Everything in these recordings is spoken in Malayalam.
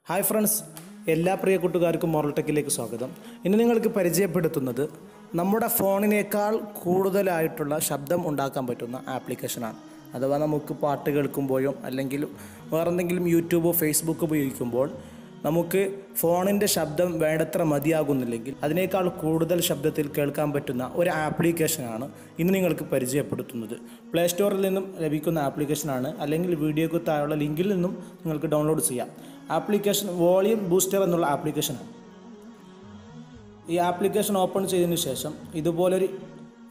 ഹായ് ഫ്രണ്ട്സ്, എല്ലാ പ്രിയ കൂട്ടുകാർക്കും മോറൽ ടെക്കിലേക്ക് സ്വാഗതം. ഇന്ന് നിങ്ങൾക്ക് പരിചയപ്പെടുത്തുന്നത് നമ്മുടെ ഫോണിനേക്കാൾ കൂടുതലായിട്ടുള്ള ശബ്ദം ഉണ്ടാക്കാൻ പറ്റുന്ന ആപ്ലിക്കേഷനാണ്. അഥവാ നമുക്ക് പാട്ട് കേൾക്കുമ്പോഴും അല്ലെങ്കിൽ വേറെന്തെങ്കിലും യൂട്യൂബോ ഫേസ്ബുക്ക് ഉപയോഗിക്കുമ്പോൾ നമുക്ക് ഫോണിൻ്റെ ശബ്ദം വേണ്ടത്ര മതിയാകുന്നില്ലെങ്കിൽ അതിനേക്കാൾ കൂടുതൽ ശബ്ദത്തിൽ കേൾക്കാൻ പറ്റുന്ന ഒരു ആപ്ലിക്കേഷനാണ് ഇന്ന് നിങ്ങൾക്ക് പരിചയപ്പെടുത്തുന്നത്. പ്ലേ സ്റ്റോറിൽ നിന്നും ലഭിക്കുന്ന ആപ്ലിക്കേഷനാണ്, അല്ലെങ്കിൽ വീഡിയോക്ക് താഴെയുള്ള ലിങ്കിൽ നിന്നും നിങ്ങൾക്ക് ഡൗൺലോഡ് ചെയ്യാം. ആപ്ലിക്കേഷൻ വോളിയം ബൂസ്റ്റർ എന്നുള്ള ആപ്ലിക്കേഷനാണ്. ഈ ആപ്ലിക്കേഷൻ ഓപ്പൺ ചെയ്തതിന് ശേഷം ഇതുപോലൊരു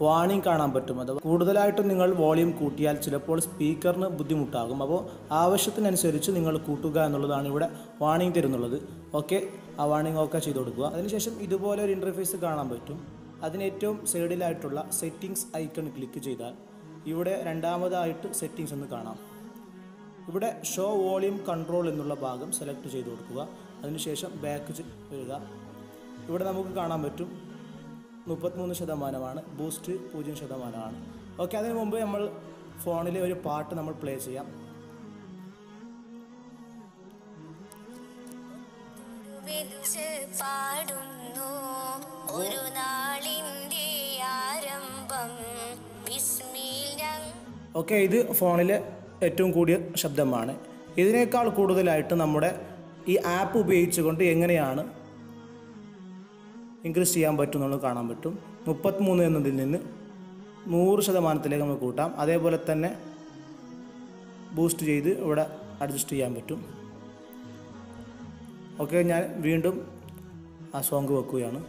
വാണിംഗ് കാണാൻ പറ്റും. അഥവാ കൂടുതലായിട്ടും നിങ്ങൾ വോളിയം കൂട്ടിയാൽ ചിലപ്പോൾ സ്പീക്കറിന് ബുദ്ധിമുട്ടാകും. അപ്പോൾ ആവശ്യത്തിനനുസരിച്ച് നിങ്ങൾ കൂട്ടുക എന്നുള്ളതാണ് ഇവിടെ വാണിംഗ് തരുന്നുള്ളത്. ഓക്കെ, ആ വാണിംഗ് ഓക്കെ ചെയ്ത് കൊടുക്കുക. അതിനുശേഷം ഇതുപോലെ ഒരു ഇൻ്റർഫേസ് കാണാൻ പറ്റും. അതിന് ഏറ്റവും സൈഡിലായിട്ടുള്ള സെറ്റിങ്സ് ഐക്കൺ ക്ലിക്ക് ചെയ്താൽ ഇവിടെ രണ്ടാമതായിട്ട് സെറ്റിങ്സ് എന്ന് കാണാം. ഇവിടെ ഷോ വോളിയം കൺട്രോൾ എന്നുള്ള ഭാഗം സെലക്ട് ചെയ്ത് കൊടുക്കുക. അതിനുശേഷം ബാക്ക് വരിക. ഇവിടെ നമുക്ക് കാണാൻ പറ്റും 33% ബൂസ്റ്റ് 0%. ഓക്കെ, അതിന് മുമ്പ് നമ്മൾ ഫോണിലെ ഒരു പാട്ട് നമ്മൾ പ്ലേ ചെയ്യാം. ഓക്കെ, ഇത് ഫോണിലെ ഏറ്റവും കൂടിയ ശബ്ദമാണ്. ഇതിനേക്കാൾ കൂടുതലായിട്ട് നമ്മുടെ ഈ ആപ്പ് ഉപയോഗിച്ചുകൊണ്ട് എങ്ങനെയാണ് ഇൻക്രീസ് ചെയ്യാൻ പറ്റും എന്നുള്ളത് കാണാൻ പറ്റും. 33 എന്നതിൽ നിന്ന് 100% നമുക്ക് കൂട്ടാം. അതേപോലെ തന്നെ ബൂസ്റ്റ് ചെയ്ത് ഇവിടെ അഡ്ജസ്റ്റ് ചെയ്യാൻ പറ്റും. ഓക്കെ, ഞാൻ വീണ്ടും ആ സോങ് വെക്കുകയാണ്.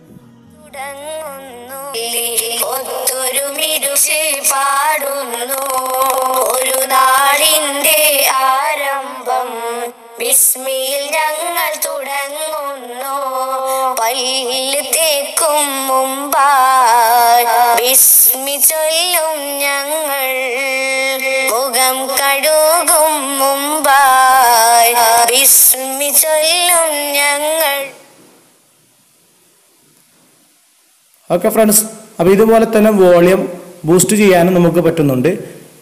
ഒരു നാളിന്റെ ആരംഭം ബിസ്മിയിൽ ഞങ്ങൾ തുടങ്ങുന്നു. പല്ല് തേക്കും മുമ്പായി ബിസ്മി ചൊല്ലും ഞങ്ങൾ, മുഖം കഴുകും മുമ്പായി ബിസ്മി ചൊല്ലും ഞങ്ങൾ. ഓക്കെ ഫ്രണ്ട്സ്, അപ്പോൾ ഇതുപോലെ തന്നെ വോളിയം ബൂസ്റ്റ് ചെയ്യാനും നമുക്ക് പറ്റുന്നുണ്ട്.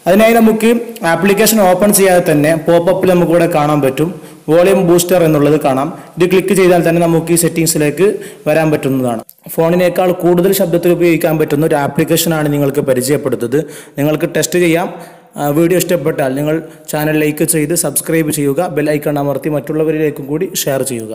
അതിനായി നമുക്ക് ആപ്ലിക്കേഷൻ ഓപ്പൺ ചെയ്യാതെ തന്നെ പോപ്പപ്പിൽ നമുക്കിവിടെ കാണാൻ പറ്റും വോളിയം ബൂസ്റ്റർ എന്നുള്ളത് കാണാം. ഇത് ക്ലിക്ക് ചെയ്താൽ തന്നെ നമുക്ക് ഈ സെറ്റിങ്സിലേക്ക് വരാൻ പറ്റുന്നതാണ്. ഫോണിനേക്കാൾ കൂടുതൽ ശബ്ദത്തിൽ ഉപയോഗിക്കാൻ പറ്റുന്ന ഒരു ആപ്ലിക്കേഷനാണ് നിങ്ങൾക്ക് പരിചയപ്പെടുത്തുന്നത്. നിങ്ങൾക്ക് ടെസ്റ്റ് ചെയ്യാം. വീഡിയോ ഇഷ്ടപ്പെട്ടാൽ നിങ്ങൾ ചാനൽ ലൈക്ക് ചെയ്ത് സബ്സ്ക്രൈബ് ചെയ്യുക. ബെൽ ഐക്കൺ അമർത്തി മറ്റുള്ളവരിലേക്കും കൂടി ഷെയർ ചെയ്യുക.